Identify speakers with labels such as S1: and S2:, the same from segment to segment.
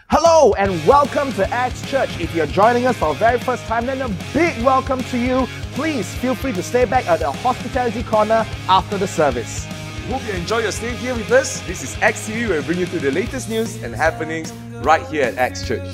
S1: Hello and welcome to Acts Church. If you're joining us for the very first time, then a big welcome to you. Please feel free to stay back at the hospitality corner after the service.
S2: Hope you enjoy your stay here with us. This is Acts TV, where we bring you through the latest news and happenings right here at Acts Church.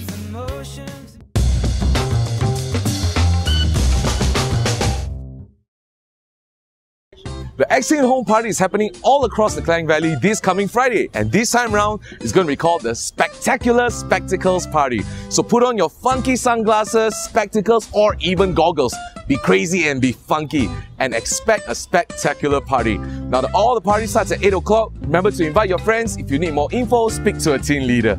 S2: The Acts Home Party is happening all across the Klang Valley this coming Friday, and this time round is going to be called the Spectacular Spectacles Party. So put on your funky sunglasses, spectacles, or even goggles. Be crazy and be funky, and expect a spectacular party. Now, all the party starts at 8 o'clock. Remember to invite your friends. If you need more info, speak to a team leader.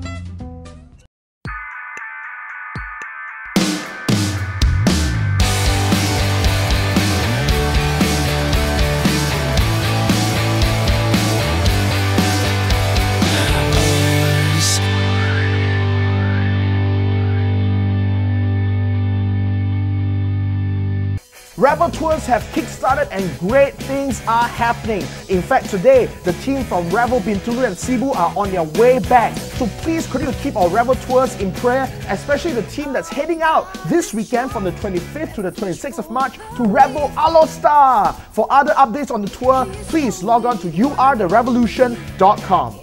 S1: Rebel Tours have kickstarted and great things are happening. In fact, today, the team from Rebel Bintulu and Cebu are on their way back. So please continue to keep our Rebel Tours in prayer, especially the team that's heading out this weekend from the 25th to the 26th of March to Rebel Alostar. For other updates on the tour, please log on to youaretherevolution.com.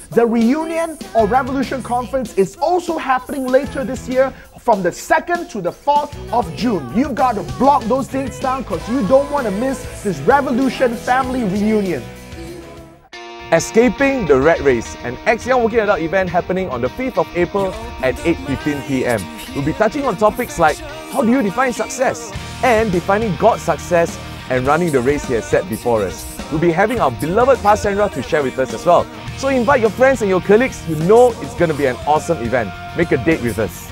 S1: The Reunion or Revolution Conference is also happening later this year from the 2nd to the 4th of June. You've got to block those dates down because you don't want to miss this Revolution family reunion.
S2: Escaping the Rat Race, an ex-young working adult event happening on the 5th of April at 8:15 p.m. We'll be touching on topics like how do you define success and defining God's success and running the race He has set before us. We'll be having our beloved Pastor Sandra to share with us as well. So invite your friends and your colleagues. You know it's going to be an awesome event. Make a date with us.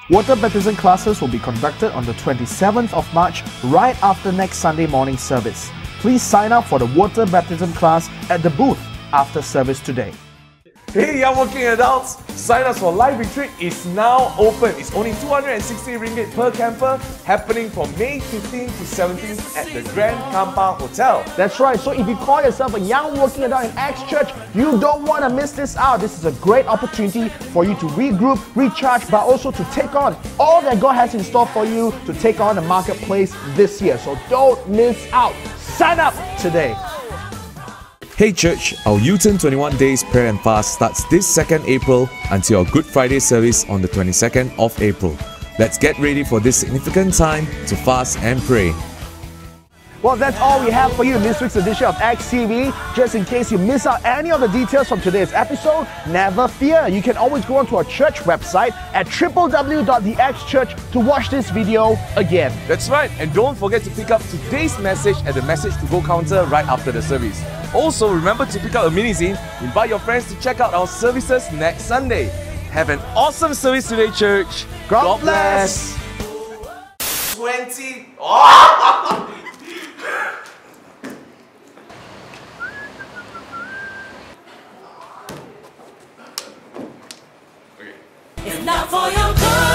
S1: Water baptism classes will be conducted on the 27th of March, right after next Sunday morning service. Please sign up for the water baptism class at the booth after service today.
S2: Hey young working adults, sign up for Live Retreat is now open. It's only 260 ringgit per camper, happening from May 15th to 17th at the Grand Kampa Hotel.
S1: That's right, so if you call yourself a young working adult in Acts Church, you don't want to miss this out. This is a great opportunity for you to regroup, recharge, but also to take on all that God has in store for you to take on the marketplace this year. So don't miss out. Sign up today.
S2: Hey church, our U-Turn 21 Days Prayer and Fast starts this 2nd April until our Good Friday service on the 22nd of April. Let's get ready for this significant time to fast and pray.
S1: Well, that's all we have for you in this week's edition of Acts TV. Just in case you miss out any of the details from today's episode, never fear. You can always go onto our church website at www.theactschurch to watch this video again.
S2: That's right, and don't forget to pick up today's message at the Message to Go counter right after the service. Also, remember to pick up a mini-zine. Invite your friends to check out our services next Sunday. Have an awesome service today, church.
S1: God bless.
S2: 20.
S3: If not for your good.